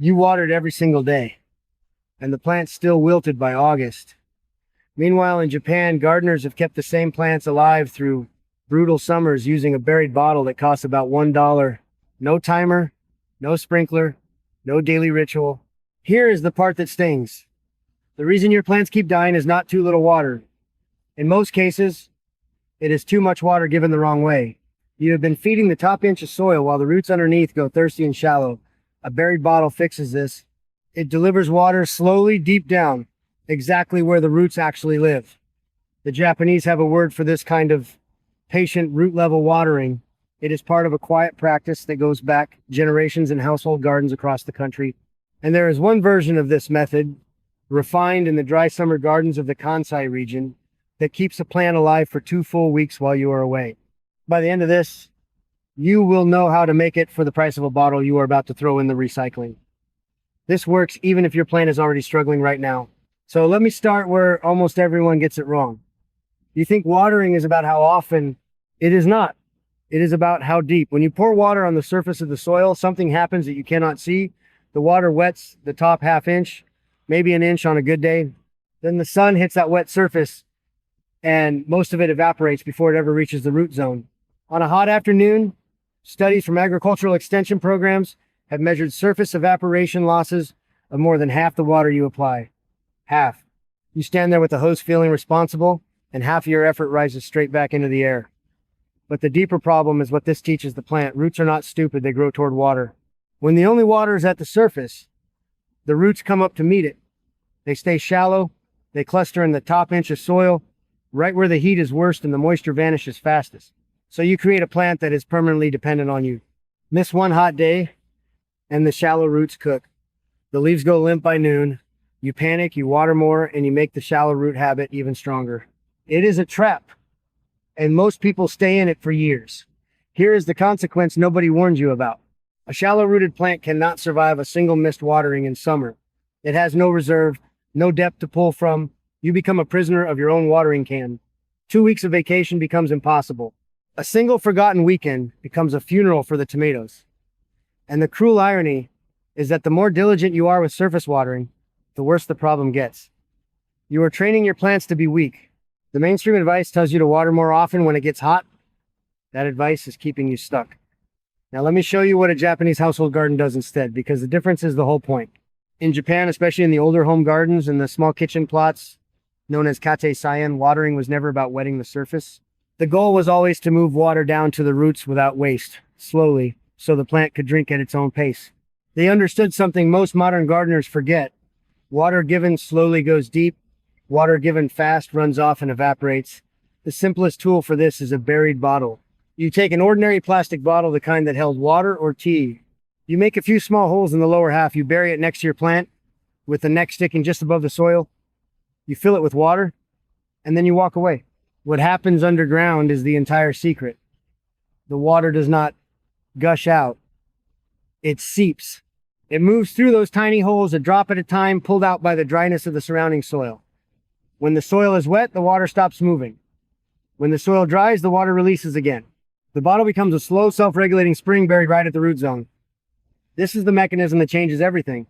You watered every single day, and the plant still wilted by August. Meanwhile, in Japan, gardeners have kept the same plants alive through brutal summers using a buried bottle that costs about $1. No timer, no sprinkler, no daily ritual. Here is the part that stings. The reason your plants keep dying is not too little water. In most cases, it is too much water given the wrong way. You have been feeding the top inch of soil while the roots underneath go thirsty and shallow. A buried bottle fixes this. It delivers water slowly deep down, exactly where the roots actually live. The Japanese have a word for this kind of patient root level watering. It is part of a quiet practice that goes back generations in household gardens across the country. And there is one version of this method, refined in the dry summer gardens of the Kansai region, that keeps a plant alive for 2 full weeks while you are away. By the end of this, you will know how to make it for the price of a bottle you are about to throw in the recycling. This works even if your plant is already struggling right now. So let me start where almost everyone gets it wrong. You think watering is about how often. It is not. It is about how deep. When you pour water on the surface of the soil, something happens that you cannot see. The water wets the top ½ inch, maybe an inch on a good day. Then the sun hits that wet surface and most of it evaporates before it ever reaches the root zone. On a hot afternoon, studies from agricultural extension programs have measured surface evaporation losses of more than half the water you apply. Half. You stand there with the hose feeling responsible, and half of your effort rises straight back into the air. But the deeper problem is what this teaches the plant. Roots are not stupid, they grow toward water. When the only water is at the surface, the roots come up to meet it. They stay shallow, they cluster in the top inch of soil, right where the heat is worst and the moisture vanishes fastest. So you create a plant that is permanently dependent on you. Miss one hot day, and the shallow roots cook. The leaves go limp by noon. You panic, you water more, and you make the shallow root habit even stronger. It is a trap, and most people stay in it for years. Here is the consequence nobody warned you about. A shallow-rooted plant cannot survive a single missed watering in summer. It has no reserve, no depth to pull from. You become a prisoner of your own watering can. 2 weeks of vacation becomes impossible. A single forgotten weekend becomes a funeral for the tomatoes. And the cruel irony is that the more diligent you are with surface watering, the worse the problem gets. You are training your plants to be weak. The mainstream advice tells you to water more often when it gets hot. That advice is keeping you stuck. Now let me show you what a Japanese household garden does instead, because the difference is the whole point. In Japan, especially in the older home gardens and the small kitchen plots known as kate-sayen, watering was never about wetting the surface. The goal was always to move water down to the roots without waste, slowly, so the plant could drink at its own pace. They understood something most modern gardeners forget. Water given slowly goes deep. Water given fast runs off and evaporates. The simplest tool for this is a buried bottle. You take an ordinary plastic bottle, the kind that held water or tea. You make a few small holes in the lower half. You bury it next to your plant with the neck sticking just above the soil. You fill it with water, and then you walk away. What happens underground is the entire secret. The water does not gush out. It seeps. It moves through those tiny holes, a drop at a time, pulled out by the dryness of the surrounding soil. When the soil is wet, the water stops moving. When the soil dries, the water releases again. The bottle becomes a slow, self-regulating spring buried right at the root zone. This is the mechanism that changes everything.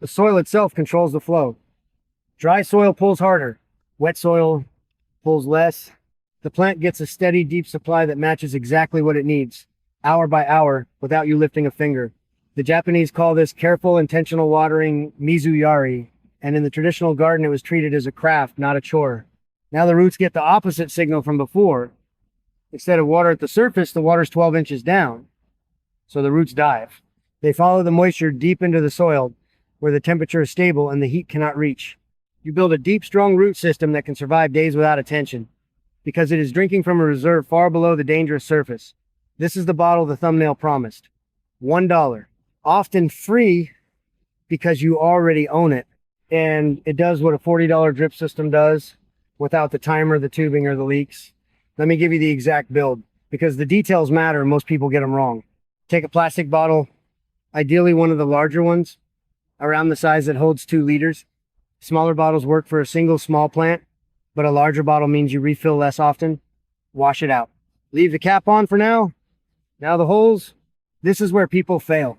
The soil itself controls the flow. Dry soil pulls harder. Wet soil pulls less. The plant gets a steady, deep supply that matches exactly what it needs, hour by hour, without you lifting a finger. The Japanese call this careful, intentional watering mizuyari, and in the traditional garden, it was treated as a craft, not a chore. Now the roots get the opposite signal from before. Instead of water at the surface, the water's 12 inches down. So the roots dive. They follow the moisture deep into the soil, where the temperature is stable and the heat cannot reach. You build a deep, strong root system that can survive days without attention, because it is drinking from a reserve far below the dangerous surface. This is the bottle the thumbnail promised. $1. Often free because you already own it. And it does what a $40 drip system does without the timer, the tubing, or the leaks. Let me give you the exact build, because the details matter and most people get them wrong. Take a plastic bottle, ideally one of the larger ones, around the size that holds 2 liters. Smaller bottles work for a single small plant, but a larger bottle means you refill less often. Wash it out. Leave the cap on for now. Now the holes. This is where people fail.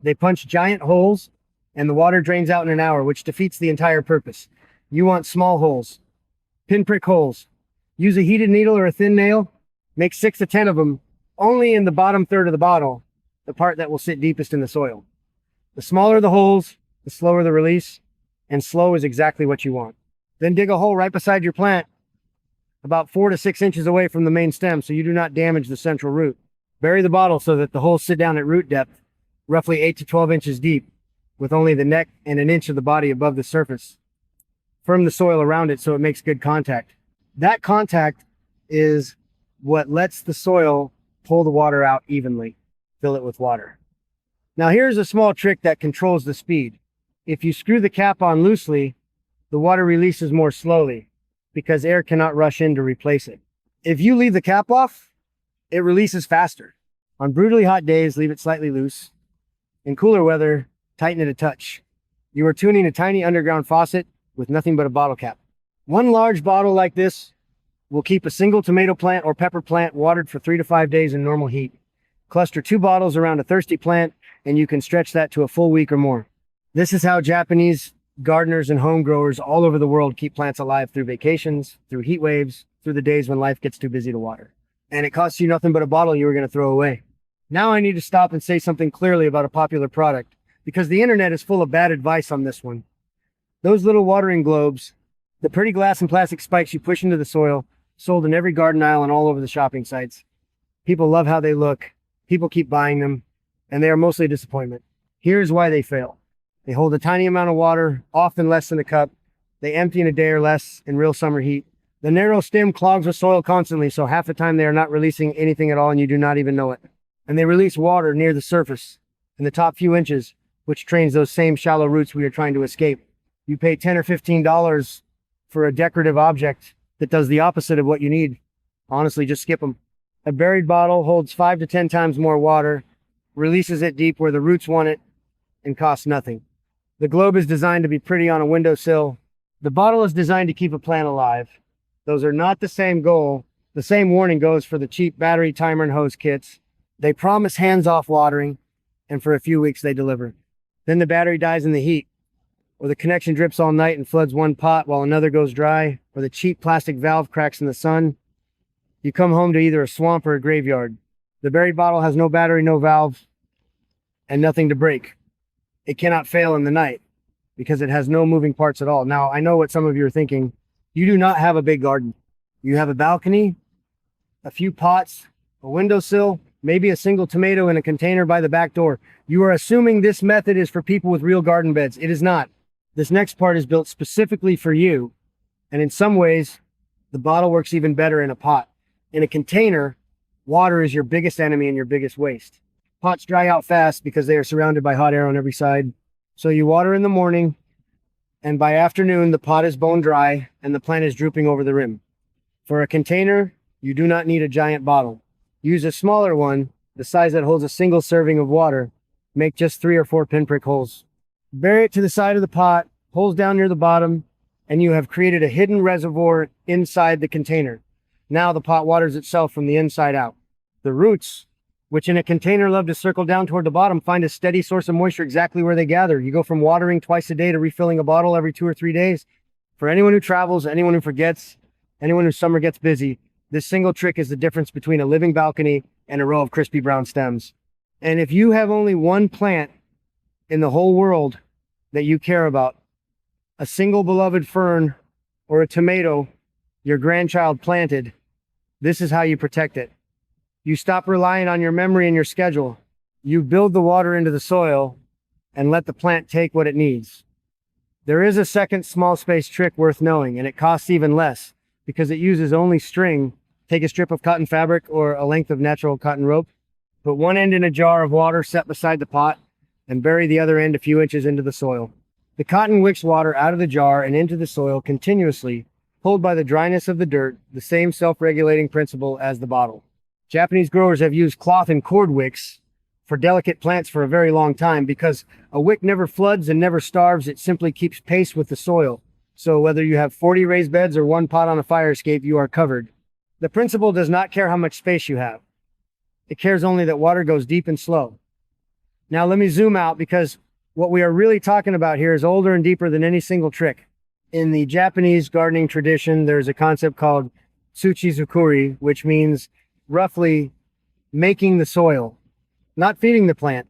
They punch giant holes, and the water drains out in an hour, which defeats the entire purpose. You want small holes, pinprick holes. Use a heated needle or a thin nail. Make 6 to 10 of them, only in the bottom third of the bottle, the part that will sit deepest in the soil. The smaller the holes, the slower the release, and slow is exactly what you want. Then dig a hole right beside your plant, about 4 to 6 inches away from the main stem, so you do not damage the central root. Bury the bottle so that the holes sit down at root depth, roughly 8 to 12 inches deep, with only the neck and an inch of the body above the surface. Firm the soil around it so it makes good contact. That contact is what lets the soil pull the water out evenly. Fill it with water. Now here's a small trick that controls the speed. If you screw the cap on loosely, the water releases more slowly because air cannot rush in to replace it. If you leave the cap off, it releases faster. On brutally hot days, leave it slightly loose. In cooler weather, tighten it a touch. You are tuning a tiny underground faucet with nothing but a bottle cap. One large bottle like this will keep a single tomato plant or pepper plant watered for 3 to 5 days in normal heat. Cluster 2 bottles around a thirsty plant, and you can stretch that to a full week or more. This is how Japanese gardeners and home growers all over the world keep plants alive through vacations, through heat waves, through the days when life gets too busy to water. And it costs you nothing but a bottle you were going to throw away. Now I need to stop and say something clearly about a popular product, because the internet is full of bad advice on this one. Those little watering globes, the pretty glass and plastic spikes you push into the soil, sold in every garden aisle and all over the shopping sites. People love how they look. People keep buying them, and they are mostly a disappointment. Here's why they fail. They hold a tiny amount of water, often less than a cup. They empty in a day or less in real summer heat. The narrow stem clogs with soil constantly, so half the time they are not releasing anything at all and you do not even know it. And they release water near the surface, in the top few inches, which trains those same shallow roots we are trying to escape. You pay $10 or $15 for a decorative object that does the opposite of what you need. Honestly, just skip them. A buried bottle holds 5 to 10 times more water, releases it deep where the roots want it, and costs nothing. The globe is designed to be pretty on a windowsill. The bottle is designed to keep a plant alive. Those are not the same goal. The same warning goes for the cheap battery timer and hose kits. They promise hands-off watering, and for a few weeks they deliver. Then the battery dies in the heat, or the connection drips all night and floods one pot while another goes dry, or the cheap plastic valve cracks in the sun. You come home to either a swamp or a graveyard. The buried bottle has no battery, no valve, and nothing to break. It cannot fail in the night because it has no moving parts at all. Now, I know what some of you are thinking. You do not have a big garden. You have a balcony, a few pots, a windowsill, maybe a single tomato in a container by the back door. You are assuming this method is for people with real garden beds. It is not. This next part is built specifically for you. And in some ways, the bottle works even better in a pot. In a container, water is your biggest enemy and your biggest waste. Pots dry out fast because they are surrounded by hot air on every side. So you water in the morning, and by afternoon, the pot is bone dry and the plant is drooping over the rim. For a container, you do not need a giant bottle. Use a smaller one, the size that holds a single serving of water. Make just 3 or 4 pinprick holes. Bury it to the side of the pot, holes down near the bottom, and you have created a hidden reservoir inside the container. Now the pot waters itself from the inside out. The roots, which in a container love to circle down toward the bottom, find a steady source of moisture exactly where they gather. You go from watering twice a day to refilling a bottle every 2 or 3 days. For anyone who travels, anyone who forgets, anyone whose summer gets busy, this single trick is the difference between a living balcony and a row of crispy brown stems. And if you have only one plant in the whole world that you care about, a single beloved fern or a tomato your grandchild planted, this is how you protect it. You stop relying on your memory and your schedule. You build the water into the soil and let the plant take what it needs. There is a second small space trick worth knowing, and it costs even less because it uses only string. Take a strip of cotton fabric or a length of natural cotton rope, put one end in a jar of water set beside the pot, and bury the other end a few inches into the soil. The cotton wicks water out of the jar and into the soil continuously, pulled by the dryness of the dirt, the same self-regulating principle as the bottle. Japanese growers have used cloth and cord wicks for delicate plants for a very long time because a wick never floods and never starves. It simply keeps pace with the soil. So whether you have 40 raised beds or one pot on a fire escape, you are covered. The principle does not care how much space you have. It cares only that water goes deep and slow. Now let me zoom out, because what we are really talking about here is older and deeper than any single trick. In the Japanese gardening tradition, there's a concept called tsuchizukuri, which means roughly making the soil, not feeding the plant,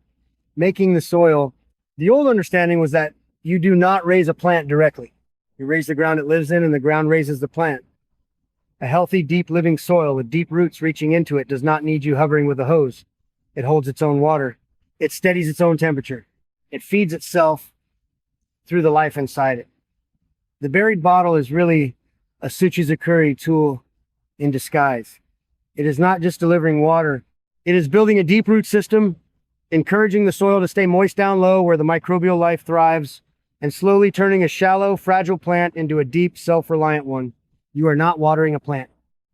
making the soil. The old understanding was that you do not raise a plant directly. You raise the ground it lives in, and the ground raises the plant. A healthy, deep living soil with deep roots reaching into it does not need you hovering with a hose. It holds its own water. It steadies its own temperature. It feeds itself through the life inside it. The buried bottle is really a tsuchizukuri tool in disguise. It is not just delivering water. It is building a deep root system, encouraging the soil to stay moist down low where the microbial life thrives, and slowly turning a shallow, fragile plant into a deep, self-reliant one. You are not watering a plant.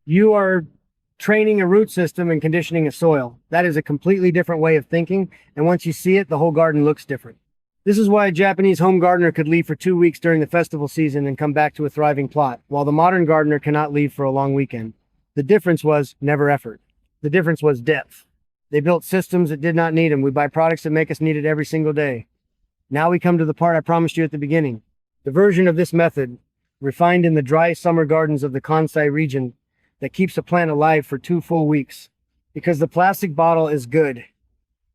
You are training a root system and conditioning a soil. That is a completely different way of thinking, and once you see it, the whole garden looks different. This is why a Japanese home gardener could leave for 2 weeks during the festival season and come back to a thriving plot, while the modern gardener cannot leave for a long weekend. The difference was never effort. The difference was depth. They built systems that did not need them. We buy products that make us need it every single day. Now we come to the part I promised you at the beginning. The version of this method, refined in the dry summer gardens of the Kansai region, that keeps a plant alive for 2 full weeks. Because the plastic bottle is good,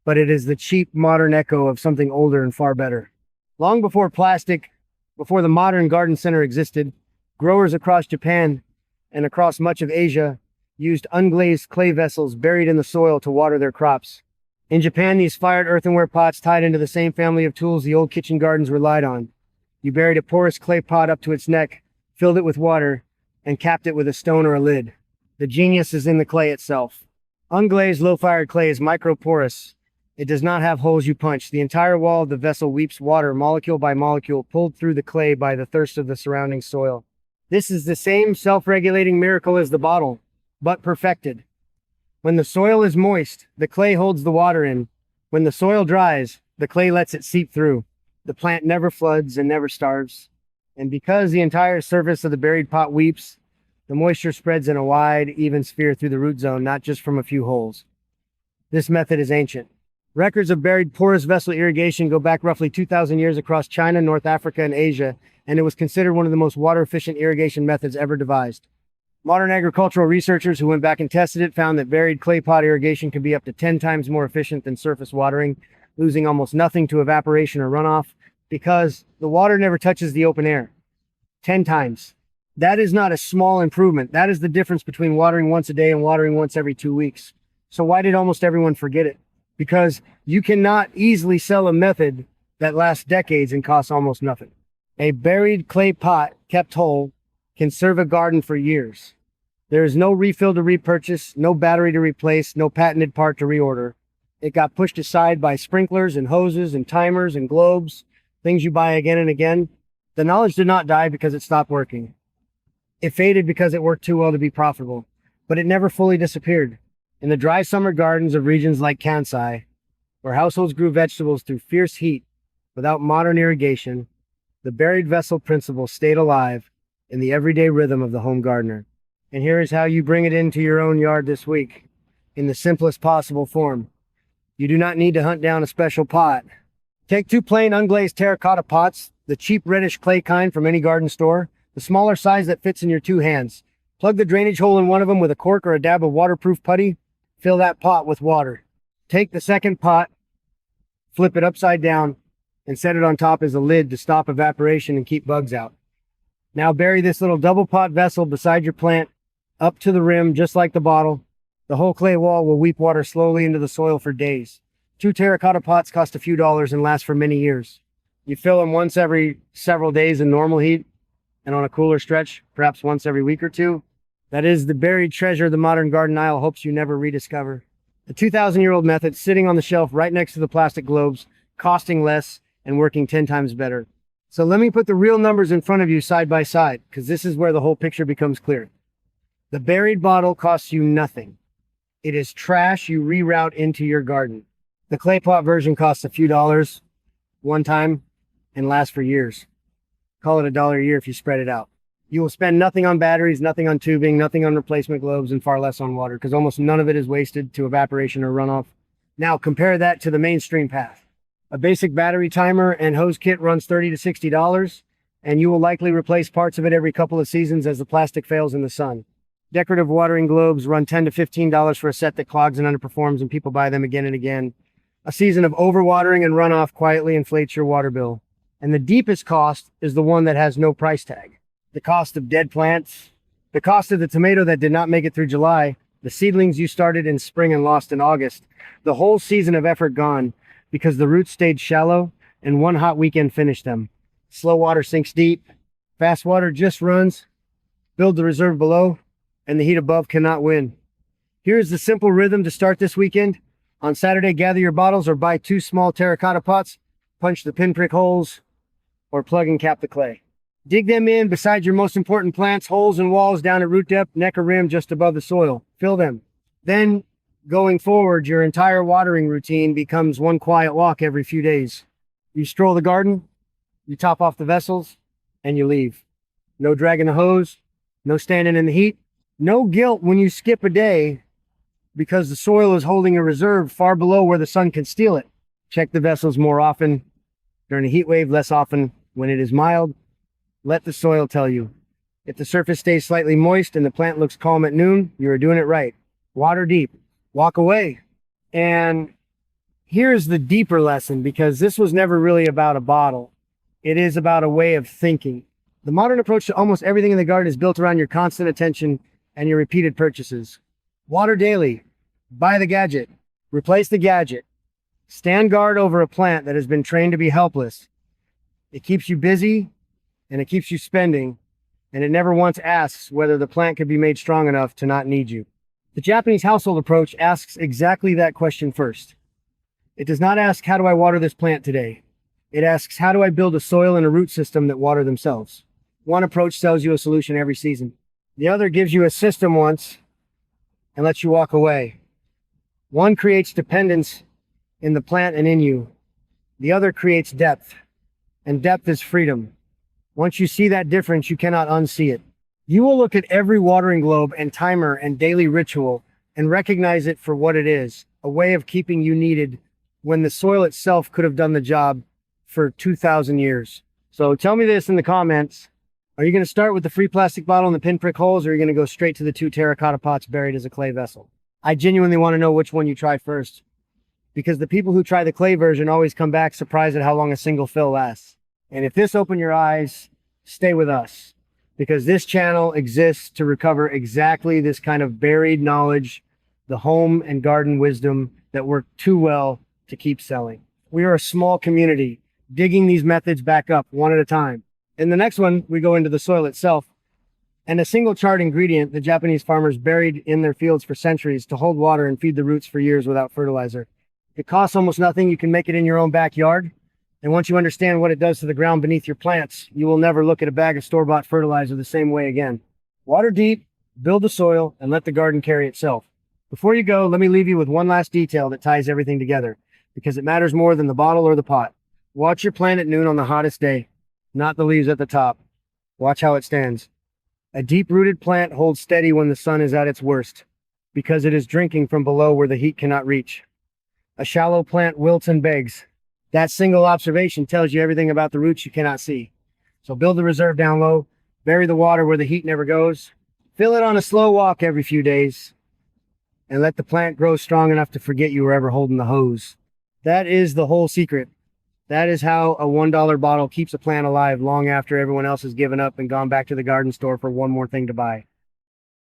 but it is the cheap modern echo of something older and far better. Long before plastic, before the modern garden center existed, growers across Japan and across much of Asia used unglazed clay vessels buried in the soil to water their crops. In Japan, these fired earthenware pots tied into the same family of tools the old kitchen gardens relied on. You buried a porous clay pot up to its neck, filled it with water, and capped it with a stone or a lid. The genius is in the clay itself. Unglazed low-fired clay is microporous. It does not have holes you punch. The entire wall of the vessel weeps water, molecule by molecule, pulled through the clay by the thirst of the surrounding soil. This is the same self-regulating miracle as the bottle, but perfected. When the soil is moist, the clay holds the water in. When the soil dries, the clay lets it seep through. The plant never floods and never starves. And because the entire surface of the buried pot weeps, the moisture spreads in a wide, even sphere through the root zone, not just from a few holes. This method is ancient. Records of buried porous vessel irrigation go back roughly 2,000 years across China, North Africa, and Asia, and it was considered one of the most water-efficient irrigation methods ever devised. Modern agricultural researchers who went back and tested it found that buried clay pot irrigation can be up to 10 times more efficient than surface watering, losing almost nothing to evaporation or runoff, because the water never touches the open air. 10 times. That is not a small improvement. That is the difference between watering once a day and watering once every 2 weeks. So why did almost everyone forget it? Because you cannot easily sell a method that lasts decades and costs almost nothing. A buried clay pot kept whole can serve a garden for years. There is no refill to repurchase, no battery to replace, no patented part to reorder. It got pushed aside by sprinklers and hoses and timers and globes, things you buy again and again. The knowledge did not die because it stopped working. It faded because it worked too well to be profitable, but it never fully disappeared. In the dry summer gardens of regions like Kansai, where households grew vegetables through fierce heat without modern irrigation, the buried vessel principle stayed alive in the everyday rhythm of the home gardener. And here is how you bring it into your own yard this week, in the simplest possible form. You do not need to hunt down a special pot. Take 2 plain unglazed terracotta pots, the cheap reddish clay kind from any garden store, the smaller size that fits in your 2 hands. Plug the drainage hole in one of them with a cork or a dab of waterproof putty. Fill that pot with water. Take the second pot, flip it upside down, and set it on top as a lid to stop evaporation and keep bugs out. Now bury this little double pot vessel beside your plant, up to the rim, just like the bottle. The whole clay wall will weep water slowly into the soil for days. 2 terracotta pots cost a few dollars and last for many years. You fill them once every several days in normal heat, and on a cooler stretch, perhaps once every week or 2. That is the buried treasure the modern garden aisle hopes you never rediscover. A 2,000-year-old method sitting on the shelf right next to the plastic globes, costing less and working 10 times better. So let me put the real numbers in front of you side by side, because this is where the whole picture becomes clear. The buried bottle costs you nothing. It is trash you reroute into your garden. The clay pot version costs a few dollars one time and lasts for years. Call it $1 a year if you spread it out. You will spend nothing on batteries, nothing on tubing, nothing on replacement globes, and far less on water, because almost none of it is wasted to evaporation or runoff. Now compare that to the mainstream path. A basic battery timer and hose kit runs $30 to $60, and you will likely replace parts of it every couple of seasons as the plastic fails in the sun. Decorative watering globes run $10 to $15 for a set that clogs and underperforms, and people buy them again and again. A season of overwatering and runoff quietly inflates your water bill. And the deepest cost is the one that has no price tag. The cost of dead plants, the cost of the tomato that did not make it through July, the seedlings you started in spring and lost in August, the whole season of effort gone because the roots stayed shallow and one hot weekend finished them. Slow water sinks deep, fast water just runs, build the reserve below, and the heat above cannot win. Here's the simple rhythm to start this weekend. On Saturday, gather your bottles or buy 2 small terracotta pots, punch the pinprick holes, or plug and cap the clay. Dig them in beside your most important plants, holes and walls down at root depth, neck or rim just above the soil. Fill them. Then, going forward, your entire watering routine becomes one quiet walk every few days. You stroll the garden, you top off the vessels, and you leave. No dragging the hose, no standing in the heat, no guilt when you skip a day because the soil is holding a reserve far below where the sun can steal it. Check the vessels more often during a heat wave, less often when it is mild. Let the soil tell you. If the surface stays slightly moist and the plant looks calm at noon, you are doing it right. Water deep. Walk away. And here's the deeper lesson, because this was never really about a bottle. It is about a way of thinking. The modern approach to almost everything in the garden is built around your constant attention and your repeated purchases. Water daily. Buy the gadget. Replace the gadget. Stand guard over a plant that has been trained to be helpless. It keeps you busy and it keeps you spending, and it never once asks whether the plant could be made strong enough to not need you. The Japanese household approach asks exactly that question first. It does not ask, how do I water this plant today? It asks, how do I build a soil and a root system that water themselves? One approach sells you a solution every season. The other gives you a system once and lets you walk away. One creates dependence in the plant and in you. The other creates depth, and depth is freedom. Once you see that difference, you cannot unsee it. You will look at every watering globe and timer and daily ritual and recognize it for what it is, a way of keeping you needed when the soil itself could have done the job for 2,000 years. So tell me this in the comments. Are you going to start with the free plastic bottle and the pinprick holes, or are you going to go straight to the 2 terracotta pots buried as a clay vessel? I genuinely want to know which one you try first, because the people who try the clay version always come back surprised at how long a single fill lasts. And if this opened your eyes, stay with us, because this channel exists to recover exactly this kind of buried knowledge, the home and garden wisdom that work too well to keep selling. We are a small community, digging these methods back up one at a time. In the next one, we go into the soil itself, and a single charred ingredient the Japanese farmers buried in their fields for centuries to hold water and feed the roots for years without fertilizer. It costs almost nothing. You can make it in your own backyard. And once you understand what it does to the ground beneath your plants, you will never look at a bag of store-bought fertilizer the same way again. Water deep, build the soil, and let the garden carry itself. Before you go, let me leave you with one last detail that ties everything together, because it matters more than the bottle or the pot. Watch your plant at noon on the hottest day, not the leaves at the top. Watch how it stands. A deep-rooted plant holds steady when the sun is at its worst, because it is drinking from below where the heat cannot reach. A shallow plant wilts and begs. That single observation tells you everything about the roots you cannot see. So build the reserve down low, bury the water where the heat never goes, fill it on a slow walk every few days, and let the plant grow strong enough to forget you were ever holding the hose. That is the whole secret. That is how a $1 bottle keeps a plant alive long after everyone else has given up and gone back to the garden store for one more thing to buy.